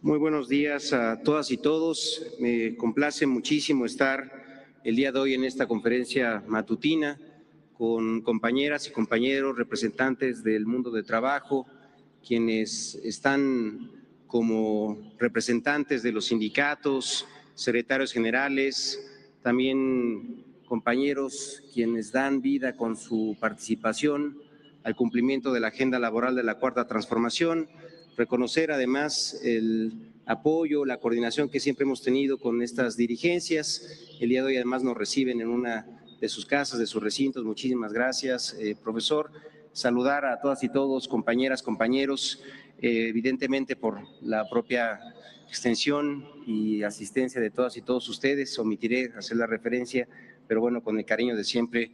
Muy buenos días a todas y todos. Me complace muchísimo estar el día de hoy en esta conferencia matutina con compañeras y compañeros representantes del mundo del trabajo, quienes están como representantes de los sindicatos, secretarios generales, también compañeros quienes dan vida con su participación al cumplimiento de la agenda laboral de la Cuarta Transformación. Reconocer además el apoyo, la coordinación que siempre hemos tenido con estas dirigencias. El día de hoy además nos reciben en una de sus casas, de sus recintos. Muchísimas gracias, profesor. Saludar a todas y todos, compañeras, compañeros, evidentemente por la propia extensión y asistencia de todas y todos ustedes. Omitiré hacer la referencia, pero bueno, con el cariño de siempre,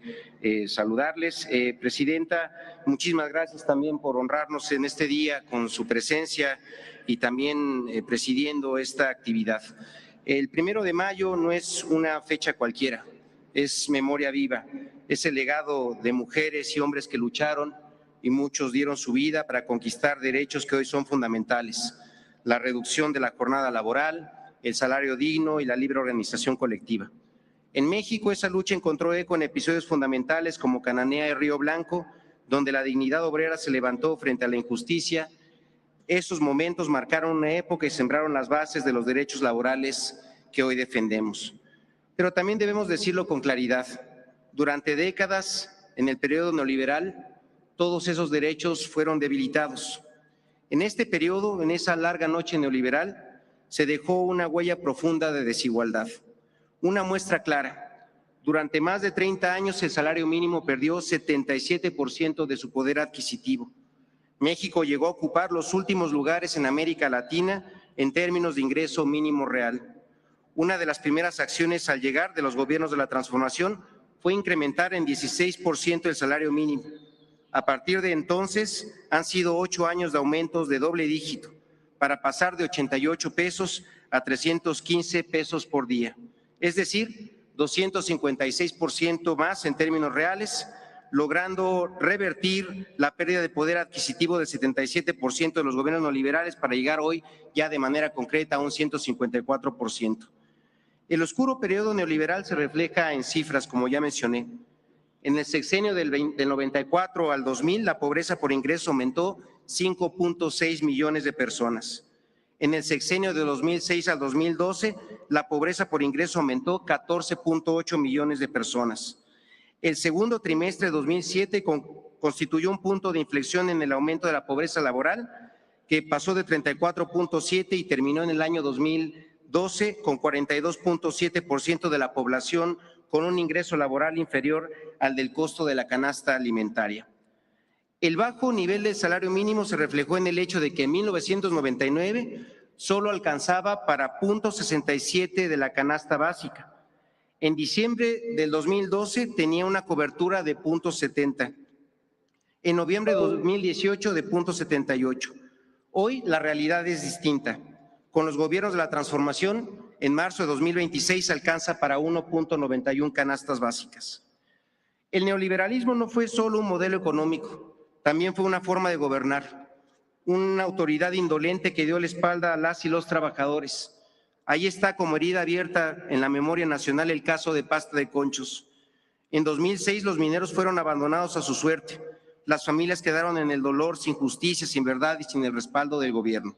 saludarles. Presidenta, muchísimas gracias también por honrarnos en este día con su presencia y también presidiendo esta actividad. El 1 de mayo no es una fecha cualquiera, es memoria viva, es el legado de mujeres y hombres que lucharon y muchos dieron su vida para conquistar derechos que hoy son fundamentales: la reducción de la jornada laboral, el salario digno y la libre organización colectiva. En México, esa lucha encontró eco en episodios fundamentales como Cananea y Río Blanco, donde la dignidad obrera se levantó frente a la injusticia. Esos momentos marcaron una época y sembraron las bases de los derechos laborales que hoy defendemos. Pero también debemos decirlo con claridad: durante décadas, en el periodo neoliberal, todos esos derechos fueron debilitados. En este periodo, en esa larga noche neoliberal, se dejó una huella profunda de desigualdad. Una muestra clara: durante más de 30 años el salario mínimo perdió 77% de su poder adquisitivo. México llegó a ocupar los últimos lugares en América Latina en términos de ingreso mínimo real. Una de las primeras acciones al llegar de los gobiernos de la transformación fue incrementar en 16% el salario mínimo. A partir de entonces han sido 8 años de aumentos de doble dígito para pasar de 88 pesos a 315 pesos por día. Es decir, 256% más en términos reales, logrando revertir la pérdida de poder adquisitivo del 77% de los gobiernos neoliberales para llegar hoy ya de manera concreta a un 154%. El oscuro periodo neoliberal se refleja en cifras, como ya mencioné. En el sexenio del 94 al 2000, la pobreza por ingreso aumentó 5.6 millones de personas. En el sexenio de 2006 al 2012, la pobreza por ingreso aumentó 14.8 millones de personas. El segundo trimestre de 2007 constituyó un punto de inflexión en el aumento de la pobreza laboral, que pasó de 34.7 y terminó en el año 2012 con 42.7% de la población con un ingreso laboral inferior al del costo de la canasta alimentaria. El bajo nivel del salario mínimo se reflejó en el hecho de que en 1999 solo alcanzaba para 0.67 de la canasta básica. En diciembre del 2012 tenía una cobertura de 0.70. En noviembre de 2018 de 0.78. Hoy la realidad es distinta. Con los gobiernos de la transformación, en marzo de 2026 alcanza para 1.91 canastas básicas. El neoliberalismo no fue solo un modelo económico, también fue una forma de gobernar, una autoridad indolente que dio la espalda a las y los trabajadores. Ahí está como herida abierta en la memoria nacional el caso de Pasta de Conchos. En 2006 los mineros fueron abandonados a su suerte. Las familias quedaron en el dolor, sin justicia, sin verdad y sin el respaldo del gobierno.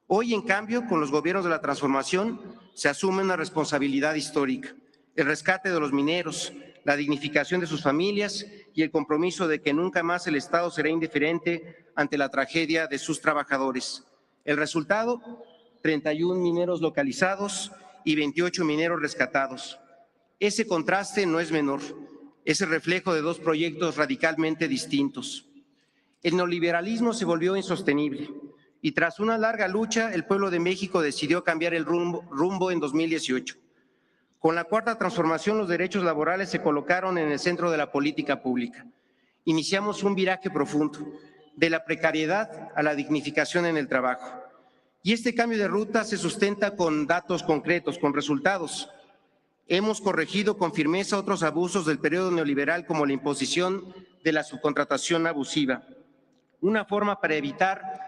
Hoy, en cambio, con los gobiernos de la transformación, se asume una responsabilidad histórica: el rescate de los mineros, la dignificación de sus familias y el compromiso de que nunca más el Estado será indiferente ante la tragedia de sus trabajadores. El resultado: 31 mineros localizados y 28 mineros rescatados. Ese contraste no es menor, es el reflejo de dos proyectos radicalmente distintos. El neoliberalismo se volvió insostenible y tras una larga lucha, el pueblo de México decidió cambiar el rumbo en 2018. Con la Cuarta Transformación, los derechos laborales se colocaron en el centro de la política pública. Iniciamos un viraje profundo, de la precariedad a la dignificación en el trabajo. Y este cambio de ruta se sustenta con datos concretos, con resultados. Hemos corregido con firmeza otros abusos del periodo neoliberal, como la imposición de la subcontratación abusiva, una forma para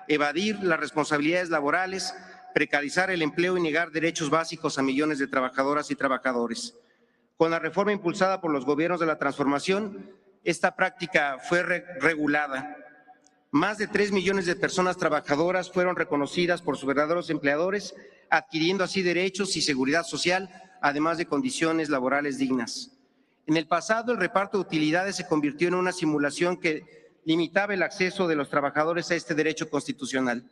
evadir las responsabilidades laborales, precarizar el empleo y negar derechos básicos a millones de trabajadoras y trabajadores. Con la reforma impulsada por los gobiernos de la transformación, esta práctica fue regulada. Más de 3 millones de personas trabajadoras fueron reconocidas por sus verdaderos empleadores, adquiriendo así derechos y seguridad social, además de condiciones laborales dignas. En el pasado, el reparto de utilidades se convirtió en una simulación que limitaba el acceso de los trabajadores a este derecho constitucional.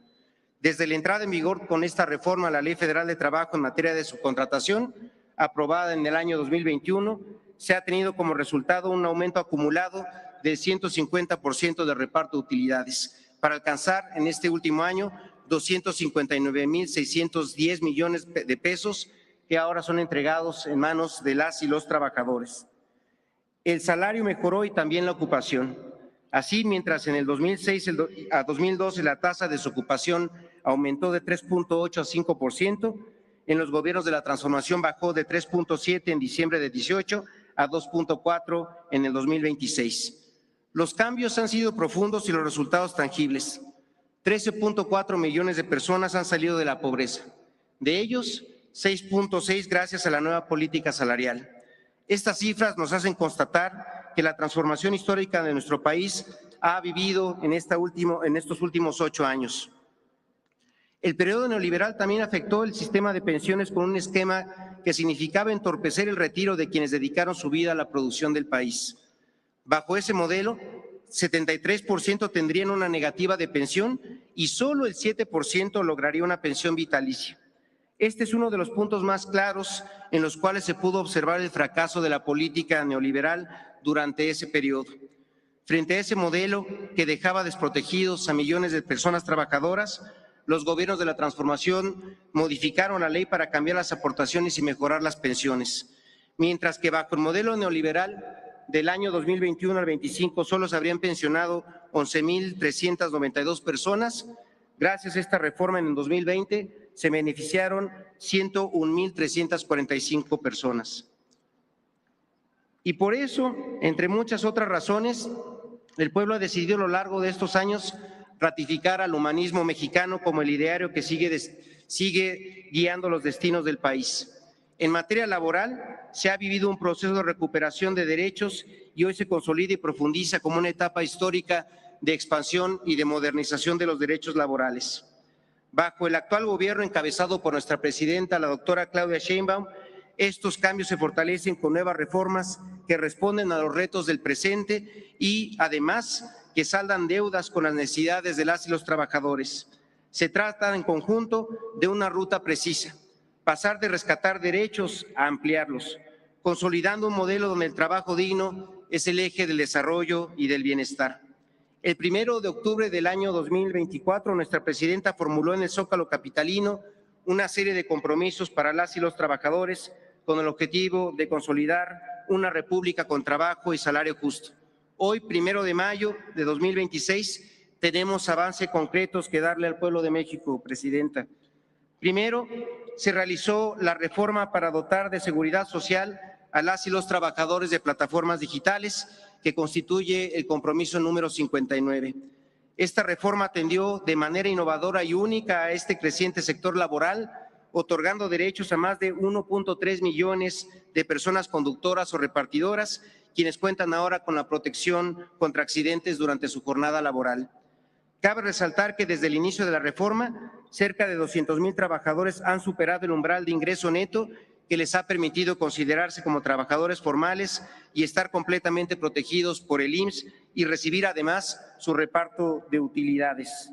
Desde la entrada en vigor con esta reforma a la Ley Federal de Trabajo en materia de subcontratación, aprobada en el año 2021, se ha tenido como resultado un aumento acumulado del 150% de reparto de utilidades, para alcanzar en este último año 259.610 millones de pesos que ahora son entregados en manos de las y los trabajadores. El salario mejoró y también la ocupación. Así, mientras en el 2006 a 2012 la tasa de desocupación aumentó de 3.8 a 5%, en los gobiernos de la transformación bajó de 3.7 en diciembre de 18 a 2.4 en el 2026. Los cambios han sido profundos y los resultados tangibles. 13.4 millones de personas han salido de la pobreza. De ellos, 6.6 gracias a la nueva política salarial. Estas cifras nos hacen constatar que la transformación histórica de nuestro país ha vivido en estos últimos 8 años. El periodo neoliberal también afectó el sistema de pensiones con un esquema que significaba entorpecer el retiro de quienes dedicaron su vida a la producción del país. Bajo ese modelo, 73% tendrían una negativa de pensión y solo el 7% lograría una pensión vitalicia. Este es uno de los puntos más claros en los cuales se pudo observar el fracaso de la política neoliberal durante ese periodo. Frente a ese modelo que dejaba desprotegidos a millones de personas trabajadoras, los gobiernos de la transformación modificaron la ley para cambiar las aportaciones y mejorar las pensiones. Mientras que bajo el modelo neoliberal del año 2021 al 25 solo se habrían pensionado 11.392 personas, gracias a esta reforma en el 2020 se beneficiaron 101.345 personas. Y por eso, entre muchas otras razones, el pueblo ha decidido a lo largo de estos años ratificar al humanismo mexicano como el ideario que sigue guiando los destinos del país. En materia laboral, se ha vivido un proceso de recuperación de derechos y hoy se consolida y profundiza como una etapa histórica de expansión y de modernización de los derechos laborales. Bajo el actual gobierno encabezado por nuestra presidenta, la doctora Claudia Sheinbaum, estos cambios se fortalecen con nuevas reformas que responden a los retos del presente y, además, que saldan deudas con las necesidades de las y los trabajadores. Se trata en conjunto de una ruta precisa, pasar de rescatar derechos a ampliarlos, consolidando un modelo donde el trabajo digno es el eje del desarrollo y del bienestar. El 1 de octubre del año 2024, nuestra presidenta formuló en el Zócalo capitalino una serie de compromisos para las y los trabajadores con el objetivo de consolidar una república con trabajo y salario justo. Hoy, 1 de mayo de 2026, tenemos avances concretos que darle al pueblo de México, presidenta. Primero, se realizó la reforma para dotar de seguridad social a las y los trabajadores de plataformas digitales, que constituye el compromiso número 59. Esta reforma atendió de manera innovadora y única a este creciente sector laboral, otorgando derechos a más de 1.3 millones de personas conductoras o repartidoras, quienes cuentan ahora con la protección contra accidentes durante su jornada laboral. Cabe resaltar que desde el inicio de la reforma, cerca de 200,000 trabajadores han superado el umbral de ingreso neto que les ha permitido considerarse como trabajadores formales y estar completamente protegidos por el IMSS y recibir además su reparto de utilidades.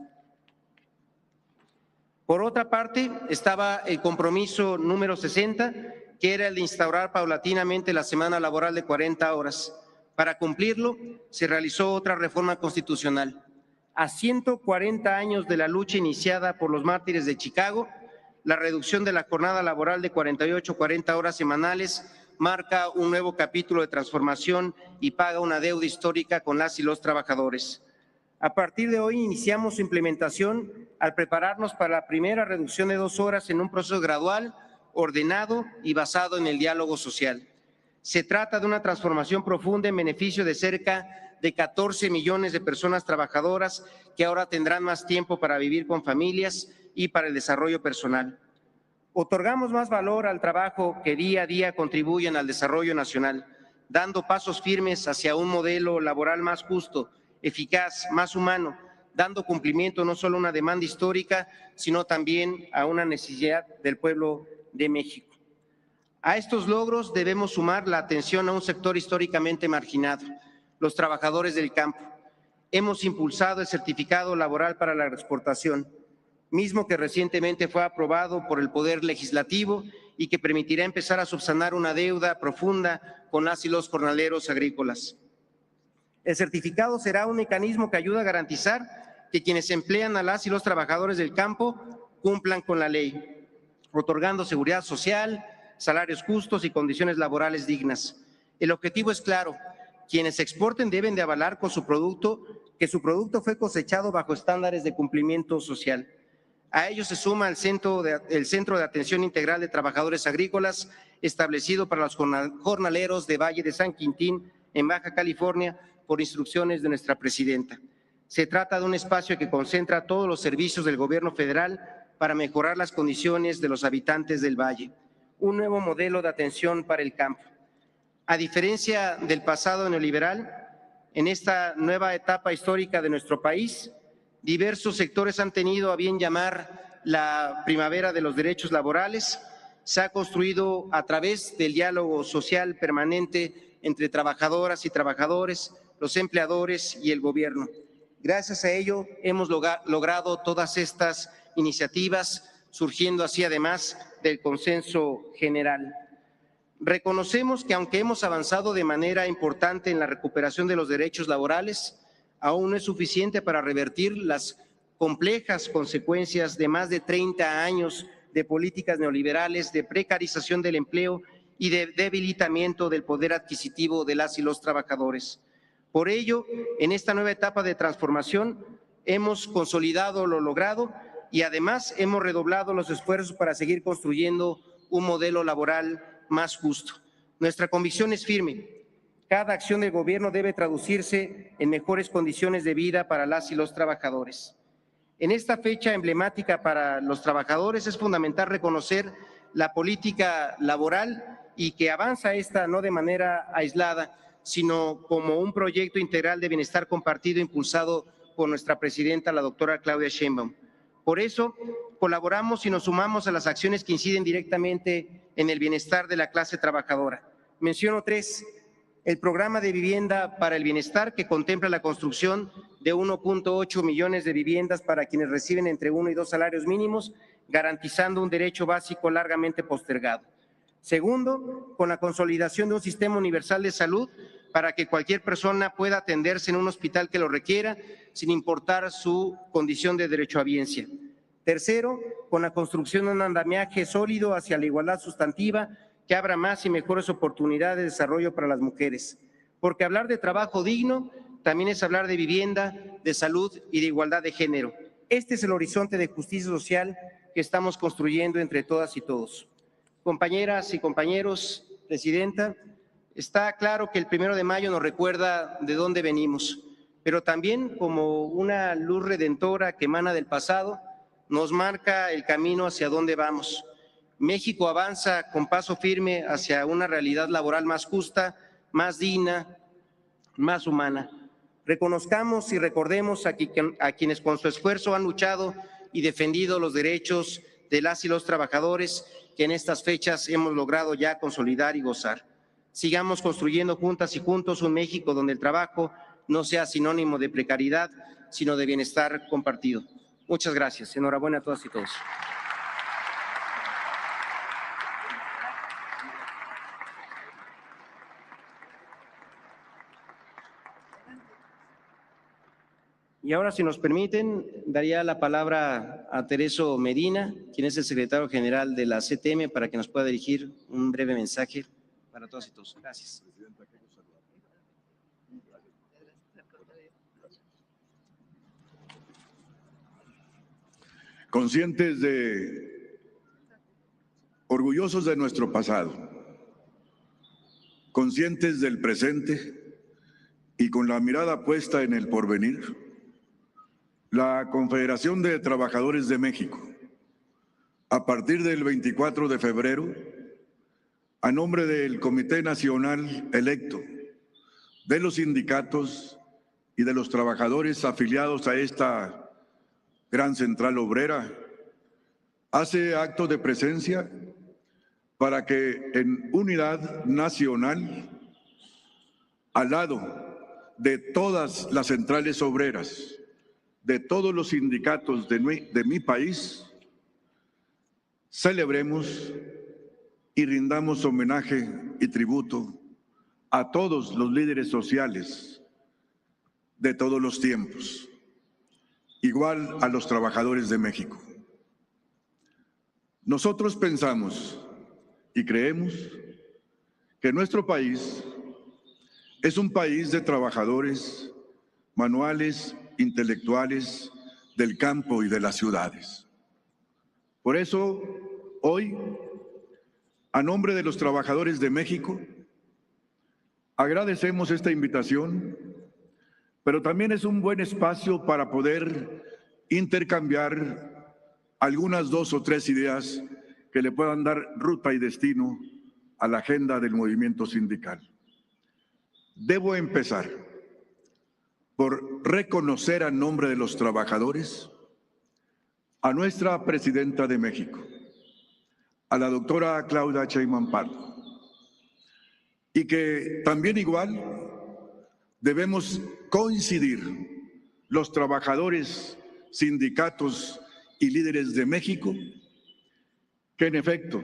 Por otra parte, estaba el compromiso número 60, que era el de instaurar paulatinamente la semana laboral de 40 horas. Para cumplirlo, se realizó otra reforma constitucional. A 140 años de la lucha iniciada por los mártires de Chicago, la reducción de la jornada laboral de 48 a 40 horas semanales marca un nuevo capítulo de transformación y paga una deuda histórica con las y los trabajadores. A partir de hoy iniciamos su implementación al prepararnos para la primera reducción de 2 horas en un proceso gradual, ordenado y basado en el diálogo social. Se trata de una transformación profunda en beneficio de cerca de 14 millones de personas trabajadoras que ahora tendrán más tiempo para vivir con familias y para el desarrollo personal. Otorgamos más valor al trabajo que día a día contribuyen al desarrollo nacional, dando pasos firmes hacia un modelo laboral más justo, eficaz, más humano, dando cumplimiento no solo a una demanda histórica, sino también a una necesidad del pueblo de México. A estos logros debemos sumar la atención a un sector históricamente marginado, los trabajadores del campo. Hemos impulsado el certificado laboral para la exportación, mismo que recientemente fue aprobado por el Poder Legislativo y que permitirá empezar a subsanar una deuda profunda con las y los jornaleros agrícolas. El certificado será un mecanismo que ayuda a garantizar que quienes emplean a las y los trabajadores del campo cumplan con la ley, otorgando seguridad social, salarios justos y condiciones laborales dignas. El objetivo es claro: quienes exporten deben de avalar con su producto que su producto fue cosechado bajo estándares de cumplimiento social. A ello se suma el Centro de Atención Integral de Trabajadores Agrícolas, establecido para los jornaleros de Valle de San Quintín, en Baja California, por instrucciones de nuestra presidenta. Se trata de un espacio que concentra todos los servicios del gobierno federal para mejorar las condiciones de los habitantes del Valle. Un nuevo modelo de atención para el campo. A diferencia del pasado neoliberal, en esta nueva etapa histórica de nuestro país, diversos sectores han tenido a bien llamar la primavera de los derechos laborales. Se ha construido a través del diálogo social permanente entre trabajadoras y trabajadores, los empleadores y el gobierno. Gracias a ello hemos logrado todas estas iniciativas, surgiendo así además del consenso general. Reconocemos que aunque hemos avanzado de manera importante en la recuperación de los derechos laborales, aún no es suficiente para revertir las complejas consecuencias de más de 30 años de políticas neoliberales, de precarización del empleo y de debilitamiento del poder adquisitivo de las y los trabajadores. Por ello, en esta nueva etapa de transformación, hemos consolidado lo logrado y además hemos redoblado los esfuerzos para seguir construyendo un modelo laboral más justo. Nuestra convicción es firme: cada acción del gobierno debe traducirse en mejores condiciones de vida para las y los trabajadores. En esta fecha emblemática para los trabajadores es fundamental reconocer la política laboral y que avanza esta no de manera aislada, sino como un proyecto integral de bienestar compartido impulsado por nuestra presidenta, la doctora Claudia Sheinbaum. Por eso, colaboramos y nos sumamos a las acciones que inciden directamente en el bienestar de la clase trabajadora. Menciono tres: el programa de vivienda para el bienestar, que contempla la construcción de 1.8 millones de viviendas para quienes reciben entre 1 y 2 salarios mínimos, garantizando un derecho básico largamente postergado. Segundo, con la consolidación de un sistema universal de salud para que cualquier persona pueda atenderse en un hospital que lo requiera, sin importar su condición de derechohabiencia. Tercero, con la construcción de un andamiaje sólido hacia la igualdad sustantiva que abra más y mejores oportunidades de desarrollo para las mujeres. Porque hablar de trabajo digno también es hablar de vivienda, de salud y de igualdad de género. Este es el horizonte de justicia social que estamos construyendo entre todas y todos. Compañeras y compañeros, presidenta, está claro que el 1 de mayo nos recuerda de dónde venimos, pero también, como una luz redentora que emana del pasado, nos marca el camino hacia dónde vamos. México avanza con paso firme hacia una realidad laboral más justa, más digna, más humana. Reconozcamos y recordemos a quienes con su esfuerzo han luchado y defendido los derechos de las y los trabajadores que en estas fechas hemos logrado ya consolidar y gozar. Sigamos construyendo juntas y juntos un México donde el trabajo no sea sinónimo de precariedad, sino de bienestar compartido. Muchas gracias. Enhorabuena a todas y todos. Y ahora, si nos permiten, daría la palabra a Tereso Medina, quien es el secretario general de la CTM, para que nos pueda dirigir un breve mensaje para todos y todos. Gracias. Conscientes orgullosos de nuestro pasado, conscientes del presente y con la mirada puesta en el porvenir, la Confederación de Trabajadores de México A partir del 24 de febrero, a nombre del Comité Nacional electo, de los sindicatos y de los trabajadores afiliados a esta gran central obrera, hace acto de presencia para que en unidad nacional, al lado de todas las centrales obreras, de todos los sindicatos de mi país, celebremos y rindamos homenaje y tributo a todos los líderes sociales de todos los tiempos, igual a los trabajadores de México. Nosotros pensamos y creemos que nuestro país es un país de trabajadores manuales, intelectuales, del campo y de las ciudades. Por eso, hoy, a nombre de los trabajadores de México, agradecemos esta invitación, pero también es un buen espacio para poder intercambiar algunas 2 o 3 ideas que le puedan dar ruta y destino a la agenda del movimiento sindical. Debo empezar por reconocer a nombre de los trabajadores a nuestra presidenta de México, a la doctora Claudia Sheinbaum Pardo, y que también igual debemos coincidir los trabajadores, sindicatos y líderes de México, que en efecto,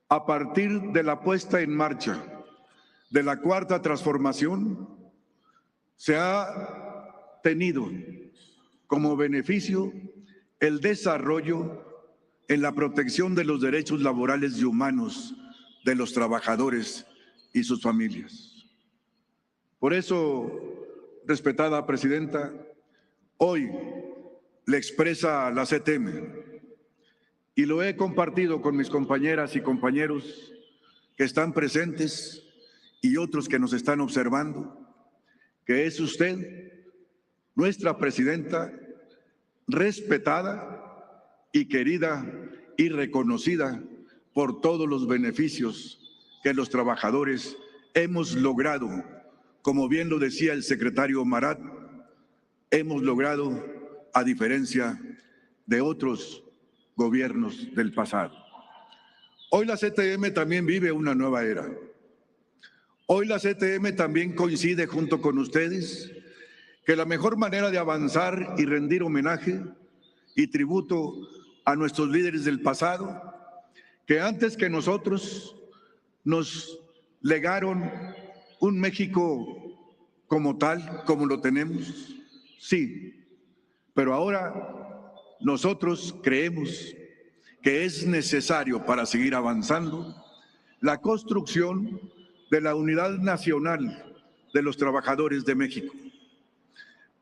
a partir de la puesta en marcha de la Cuarta Transformación, se ha tenido como beneficio el desarrollo en la protección de los derechos laborales y humanos de los trabajadores y sus familias. Por eso, respetada presidenta, hoy le expresa la CTM, y lo he compartido con mis compañeras y compañeros que están presentes y otros que nos están observando, que es usted, nuestra presidenta, respetada y querida y reconocida por todos los beneficios que los trabajadores hemos logrado. Como bien lo decía el secretario Marat, hemos logrado a diferencia de otros gobiernos del pasado. Hoy la CTM también vive una nueva era. Hoy la CTM también coincide junto con ustedes que la mejor manera de avanzar y rendir homenaje y tributo a nuestros líderes del pasado, que antes que nosotros nos legaron un México como tal, como lo tenemos, sí, pero ahora nosotros creemos que es necesario para seguir avanzando la construcción de la unidad nacional de los trabajadores de México.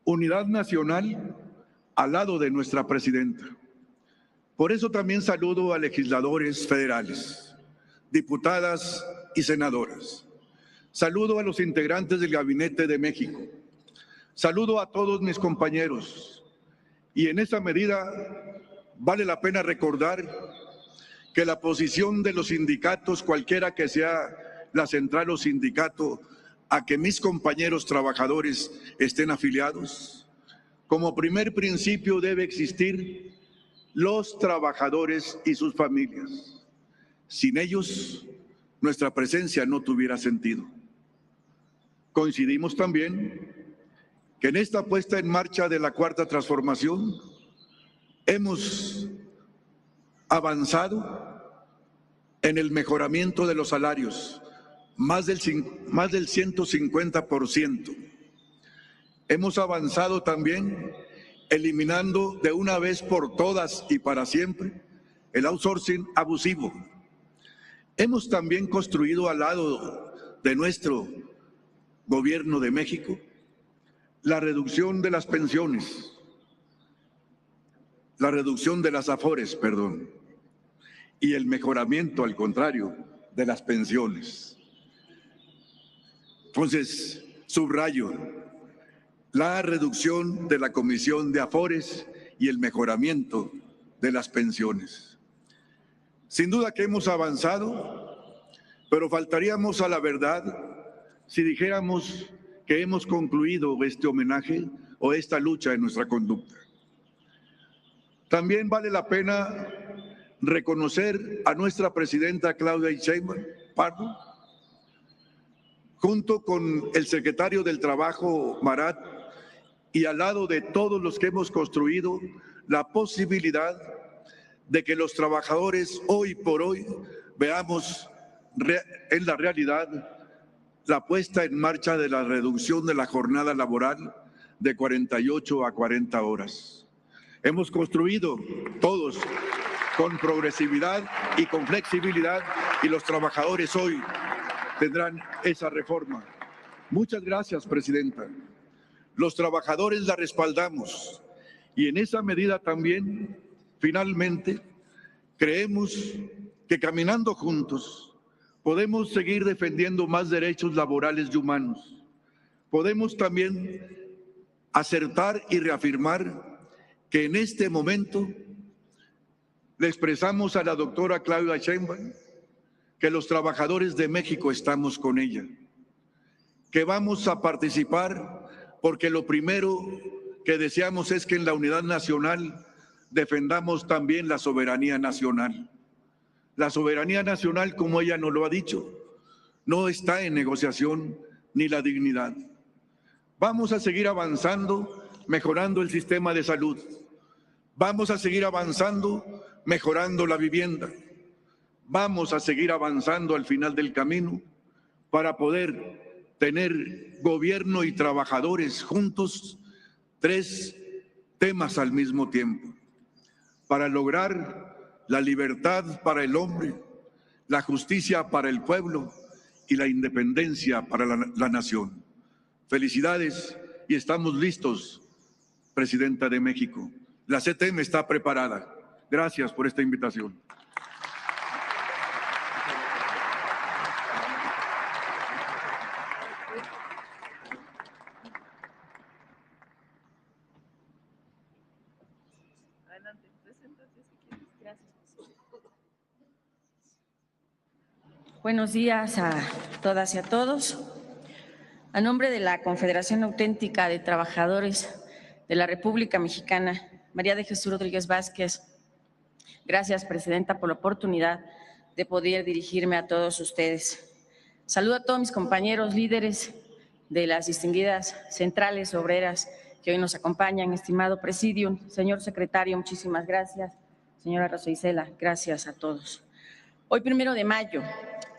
Unidad nacional al lado de nuestra presidenta. Por eso también saludo a legisladores federales, diputadas y senadoras. Saludo a los integrantes del Gabinete de México. Saludo a todos mis compañeros. Y en esa medida vale la pena recordar que la posición de los sindicatos, cualquiera que sea la central o sindicato a que mis compañeros trabajadores estén afiliados, como primer principio debe existir los trabajadores y sus familias. Sin ellos, nuestra presencia no tuviera sentido. Coincidimos también que en esta puesta en marcha de la Cuarta Transformación hemos avanzado en el mejoramiento de los salarios, más del 150%. Hemos avanzado también eliminando de una vez por todas y para siempre el outsourcing abusivo. Hemos también construido al lado de nuestro gobierno de México la reducción de las pensiones, la reducción de las afores, y el mejoramiento, al contrario, de las pensiones. Entonces, subrayo la reducción de la comisión de afores y el mejoramiento de las pensiones. Sin duda que hemos avanzado, pero faltaríamos a la verdad si dijéramos que hemos concluido este homenaje o esta lucha en nuestra conducta. También vale la pena reconocer a nuestra presidenta Claudia Sheinbaum Pardo, junto con el secretario del Trabajo Marat, y al lado de todos los que hemos construido la posibilidad de que los trabajadores hoy por hoy veamos en la realidad la puesta en marcha de la reducción de la jornada laboral de 48 a 40 horas. Hemos construido todos con progresividad y con flexibilidad, y los trabajadores hoy tendrán esa reforma. Muchas gracias, presidenta. Los trabajadores la respaldamos y en esa medida también, finalmente, creemos que caminando juntos podemos seguir defendiendo más derechos laborales y humanos. Podemos también acertar y reafirmar que en este momento le expresamos a la doctora Claudia Sheinbaum que los trabajadores de México estamos con ella, que vamos a participar porque lo primero que deseamos es que en la unidad nacional defendamos también la soberanía nacional. La soberanía nacional, como ella nos lo ha dicho, no está en negociación ni la dignidad. Vamos a seguir avanzando, mejorando el sistema de salud. Vamos a seguir avanzando, mejorando la vivienda. Vamos a seguir avanzando al final del camino para poder tener gobierno y trabajadores juntos, tres temas al mismo tiempo, para lograr la libertad para el hombre, la justicia para el pueblo y la independencia para la nación. Felicidades y estamos listos, Presidenta de México. La CTM está preparada. Gracias por esta invitación. Buenos días a todas y a todos. A nombre de la Confederación Auténtica de Trabajadores de la República Mexicana, María de Jesús Rodríguez Vázquez, gracias, presidenta, por la oportunidad de poder dirigirme a todos ustedes. Saludo a todos mis compañeros líderes de las distinguidas centrales obreras que hoy nos acompañan, estimado presidium, señor secretario, muchísimas gracias, señora Rosa Isela, gracias a todos. Hoy, 1 de mayo,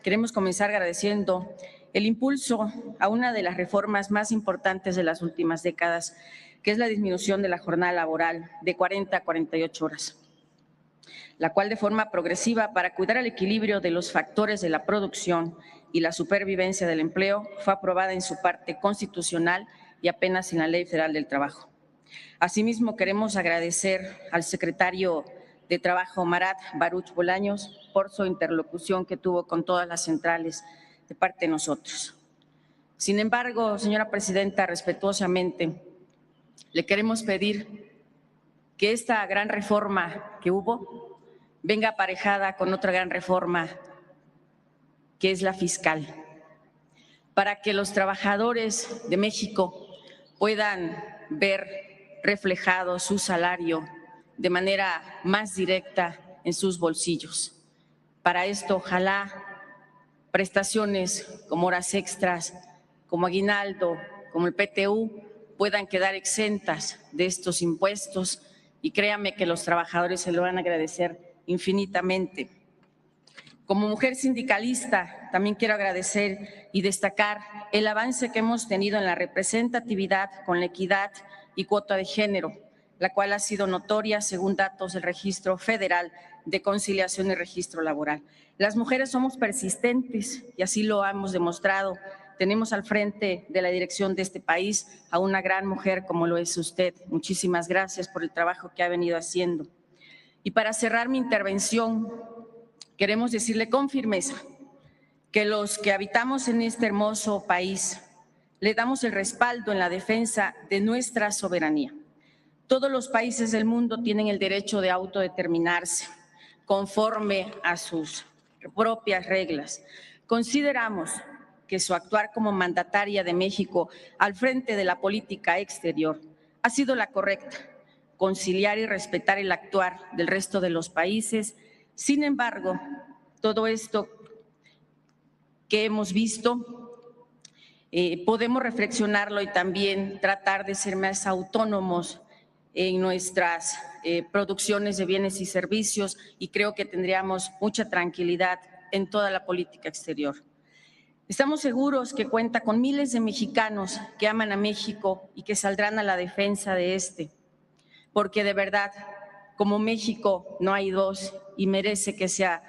queremos comenzar agradeciendo el impulso a una de las reformas más importantes de las últimas décadas, que es la disminución de la jornada laboral de 40 a 48 horas, la cual de forma progresiva, para cuidar el equilibrio de los factores de la producción y la supervivencia del empleo, fue aprobada en su parte constitucional y apenas en la Ley Federal del Trabajo. Asimismo, queremos agradecer al secretario de Trabajo, Marat Baruch Bolaños, por su interlocución que tuvo con todas las centrales de parte de nosotros. Sin embargo, señora presidenta, respetuosamente, le queremos pedir que esta gran reforma que hubo venga aparejada con otra gran reforma, que es la fiscal, para que los trabajadores de México puedan ver reflejado su salario de manera más directa en sus bolsillos. Para esto, ojalá prestaciones como horas extras, como aguinaldo, como el PTU, puedan quedar exentas de estos impuestos, y créame que los trabajadores se lo van a agradecer infinitamente. Como mujer sindicalista, también quiero agradecer y destacar el avance que hemos tenido en la representatividad con la equidad y cuota de género, la cual ha sido notoria según datos del Registro Federal de Conciliación y Registro Laboral. Las mujeres somos persistentes y así lo hemos demostrado. Tenemos al frente de la dirección de este país a una gran mujer como lo es usted. Muchísimas gracias por el trabajo que ha venido haciendo. Y para cerrar mi intervención, queremos decirle con firmeza que los que habitamos en este hermoso país le damos el respaldo en la defensa de nuestra soberanía. Todos los países del mundo tienen el derecho de autodeterminarse conforme a sus propias reglas. Consideramos que su actuar como mandataria de México al frente de la política exterior ha sido la correcta, conciliar y respetar el actuar del resto de los países. Sin embargo, todo esto que hemos visto, podemos reflexionarlo y también tratar de ser más autónomos en nuestras producciones de bienes y servicios, y creo que tendríamos mucha tranquilidad en toda la política exterior. Estamos seguros que cuenta con miles de mexicanos que aman a México y que saldrán a la defensa de este, porque de verdad, como México no hay dos y merece que sea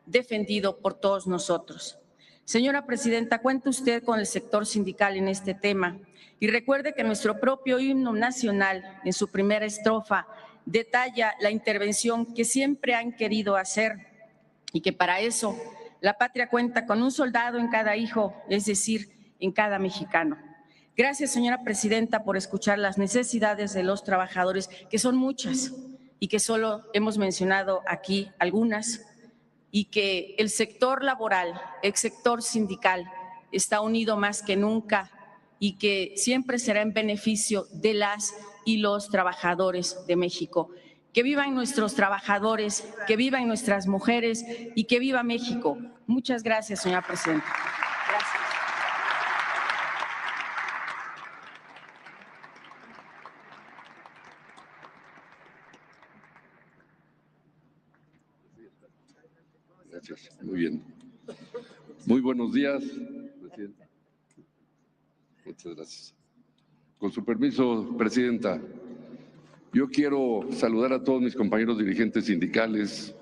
defendido por todos nosotros. Señora Presidenta, cuenta usted con el sector sindical en este tema y recuerde que nuestro propio himno nacional, en su primera estrofa, detalla la intervención que siempre han querido hacer y que para eso la patria cuenta con un soldado en cada hijo, es decir, en cada mexicano. Gracias, señora Presidenta, por escuchar las necesidades de los trabajadores, que son muchas y que solo hemos mencionado aquí algunas, y que el sector laboral, el sector sindical está unido más que nunca y que siempre será en beneficio de las y los trabajadores de México. Que vivan nuestros trabajadores, que vivan nuestras mujeres y que viva México. Muchas gracias, señora Presidenta. Gracias. Gracias. Muy bien. Muy buenos días, Presidenta. Muchas gracias. Con su permiso, Presidenta, yo quiero saludar a todos mis compañeros dirigentes sindicales,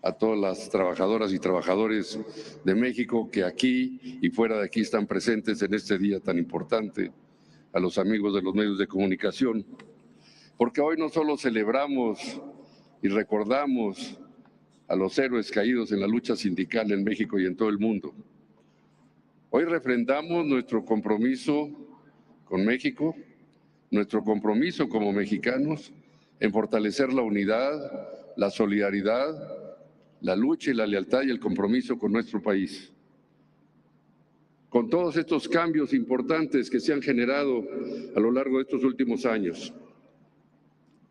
a todas las trabajadoras y trabajadores de México que aquí y fuera de aquí están presentes en este día tan importante, a los amigos de los medios de comunicación, porque hoy no solo celebramos y recordamos a los héroes caídos en la lucha sindical en México y en todo el mundo. Hoy refrendamos nuestro compromiso con México, nuestro compromiso como mexicanos en fortalecer la unidad, la solidaridad, la lucha y la lealtad y el compromiso con nuestro país. Con todos estos cambios importantes que se han generado a lo largo de estos últimos años,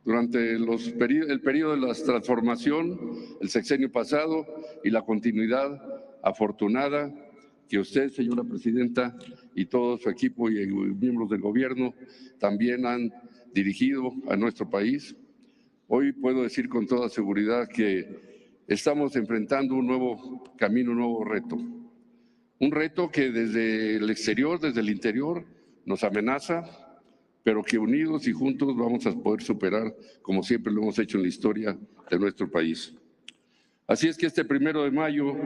durante el periodo de la transformación, el sexenio pasado y la continuidad afortunada que usted, señora Presidenta, y todo su equipo y miembros del gobierno también han dirigido a nuestro país. Hoy puedo decir con toda seguridad que estamos enfrentando un nuevo camino, un nuevo reto. Un reto que desde el exterior, desde el interior, nos amenaza, pero que unidos y juntos vamos a poder superar, como siempre lo hemos hecho en la historia de nuestro país. Así es que este 1 de mayo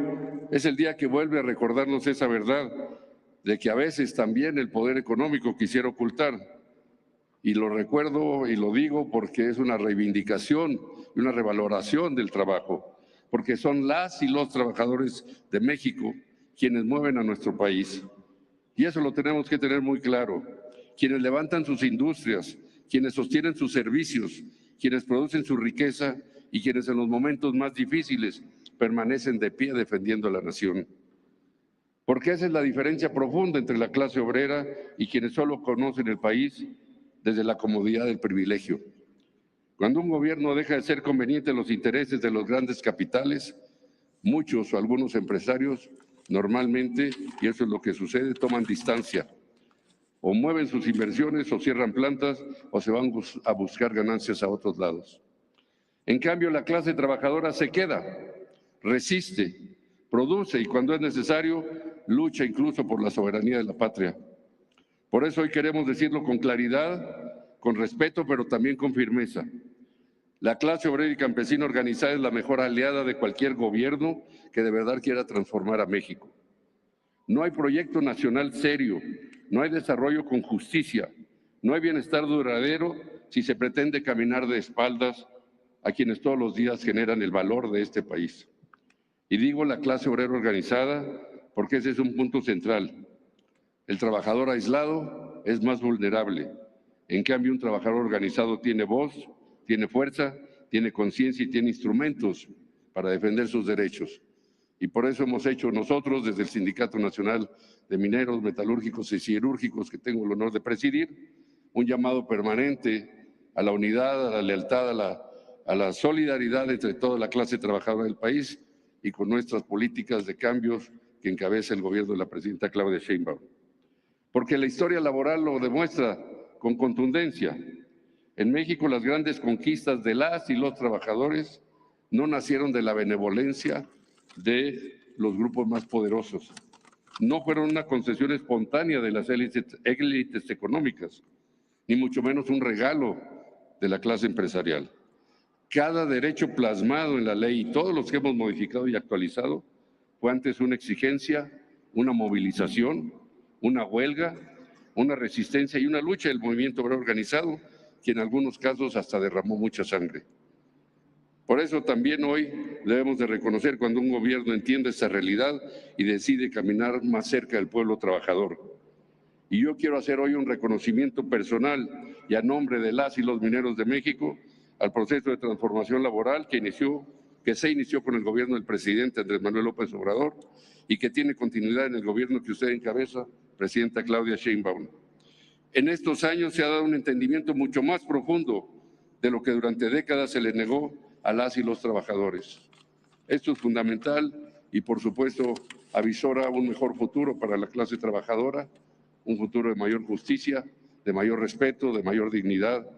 es el día que vuelve a recordarnos esa verdad, de que a veces también el poder económico quisiera ocultar. Y lo recuerdo y lo digo porque es una reivindicación y una revaloración del trabajo, porque son las y los trabajadores de México quienes mueven a nuestro país. Y eso lo tenemos que tener muy claro. Quienes levantan sus industrias, quienes sostienen sus servicios, quienes producen su riqueza y quienes en los momentos más difíciles permanecen de pie defendiendo a la nación. Porque esa es la diferencia profunda entre la clase obrera y quienes solo conocen el país desde la comodidad del privilegio. Cuando un gobierno deja de ser conveniente los intereses de los grandes capitales, muchos o algunos empresarios normalmente, y eso es lo que sucede, toman distancia. O mueven sus inversiones, o cierran plantas, o se van a buscar ganancias a otros lados. En cambio, la clase trabajadora se queda, resiste, produce y cuando es necesario, lucha incluso por la soberanía de la patria. Por eso hoy queremos decirlo con claridad, con respeto, pero también con firmeza. La clase obrera y campesina organizada es la mejor aliada de cualquier gobierno que de verdad quiera transformar a México. No hay proyecto nacional serio, no hay desarrollo con justicia, no hay bienestar duradero si se pretende caminar de espaldas a quienes todos los días generan el valor de este país. Y digo la clase obrera organizada porque ese es un punto central. El trabajador aislado es más vulnerable. En cambio, un trabajador organizado tiene voz, tiene fuerza, tiene conciencia y tiene instrumentos para defender sus derechos. Y por eso hemos hecho nosotros, desde el Sindicato Nacional de Mineros, Metalúrgicos y Siderúrgicos, que tengo el honor de presidir, un llamado permanente a la unidad, a la lealtad, a la solidaridad entre toda la clase trabajadora del país y con nuestras políticas de cambios que encabeza el gobierno de la presidenta Claudia Sheinbaum. Porque la historia laboral lo demuestra con contundencia. En México, las grandes conquistas de las y los trabajadores no nacieron de la benevolencia de los grupos más poderosos. No fueron una concesión espontánea de las élites económicas, ni mucho menos un regalo de la clase empresarial. Cada derecho plasmado en la ley y todos los que hemos modificado y actualizado fue antes una exigencia, una movilización, una huelga, una resistencia y una lucha del movimiento obrero organizado, que en algunos casos hasta derramó mucha sangre. Por eso también hoy debemos de reconocer cuando un gobierno entiende esta realidad y decide caminar más cerca del pueblo trabajador. Y yo quiero hacer hoy un reconocimiento personal y a nombre de las y los mineros de México al proceso de transformación laboral que se inició con el gobierno del presidente Andrés Manuel López Obrador y que tiene continuidad en el gobierno que usted encabeza, presidenta Claudia Sheinbaum. En estos años se ha dado un entendimiento mucho más profundo de lo que durante décadas se le negó a las y los trabajadores. Esto es fundamental y, por supuesto, avisora un mejor futuro para la clase trabajadora, un futuro de mayor justicia, de mayor respeto, de mayor dignidad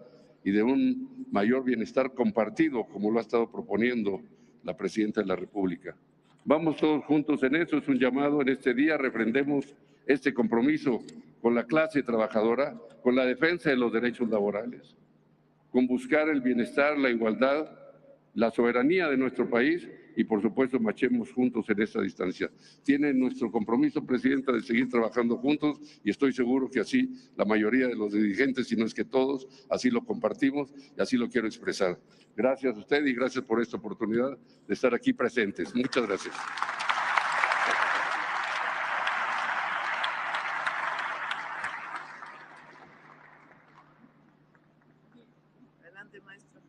y de un mayor bienestar compartido, como lo ha estado proponiendo la presidenta de la República. Vamos todos juntos en eso, es un llamado en este día, refrendemos este compromiso con la clase trabajadora, con la defensa de los derechos laborales, con buscar el bienestar, la igualdad, la soberanía de nuestro país y, por supuesto, marchemos juntos en esta distancia. Tiene nuestro compromiso, presidenta, de seguir trabajando juntos y estoy seguro que así la mayoría de los dirigentes, si no es que todos, así lo compartimos y así lo quiero expresar. Gracias a usted y gracias por esta oportunidad de estar aquí presentes. Muchas gracias. Adelante, maestro.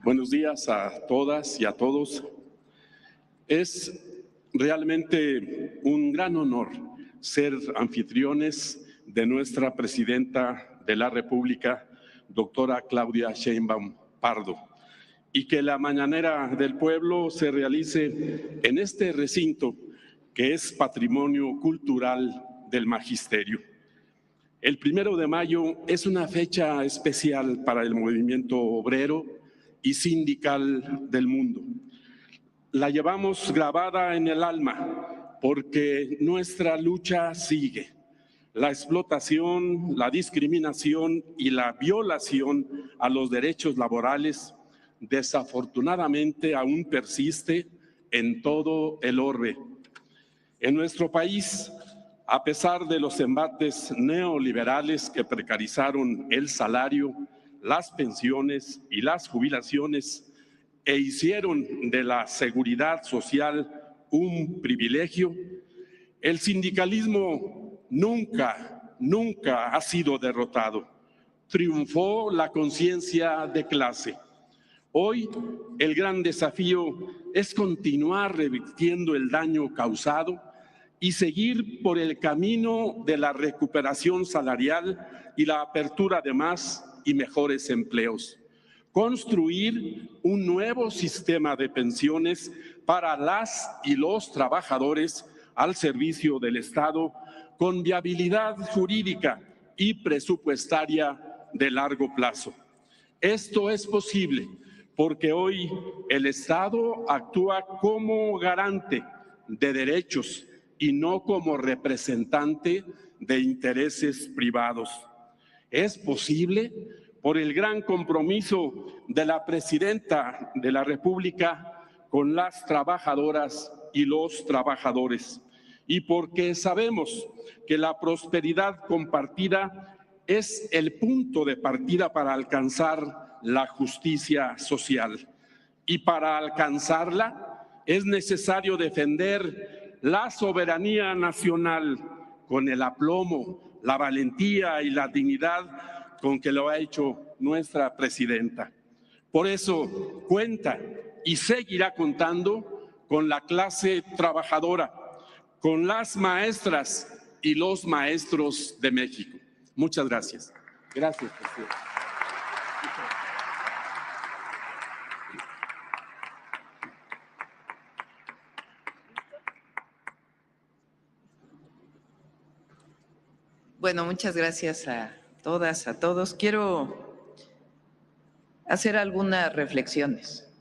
Buenos días a todas y a todos. Es realmente un gran honor ser anfitriones de nuestra presidenta de la República, doctora Claudia Sheinbaum Pardo, y que la Mañanera del Pueblo se realice en este recinto que es patrimonio cultural del magisterio. El 1 de mayo es una fecha especial para el movimiento obrero y sindical del mundo. La llevamos grabada en el alma porque nuestra lucha sigue. La explotación, la discriminación y la violación a los derechos laborales desafortunadamente aún persiste en todo el orbe. En nuestro país, a pesar de los embates neoliberales que precarizaron el salario, las pensiones y las jubilaciones e hicieron de la seguridad social un privilegio, el sindicalismo nunca ha sido derrotado. Triunfó la conciencia de clase. Hoy el gran desafío es continuar revirtiendo el daño causado y seguir por el camino de la recuperación salarial y la apertura de más y mejores empleos. Construir un nuevo sistema de pensiones para las y los trabajadores al servicio del Estado con viabilidad jurídica y presupuestaria de largo plazo. Esto es posible porque hoy el Estado actúa como garante de derechos y no como representante de intereses privados. Es posible por el gran compromiso de la presidenta de la República con las trabajadoras y los trabajadores, y porque sabemos que la prosperidad compartida es el punto de partida para alcanzar la justicia social. y para alcanzarla es necesario defender la soberanía nacional con el aplomo, la valentía y la dignidad con que lo ha hecho nuestra presidenta. Por eso cuenta y seguirá contando con la clase trabajadora, con las maestras y los maestros de México. Muchas gracias. Gracias, presidente. Bueno, muchas gracias a todas, a todos. Quiero hacer algunas reflexiones.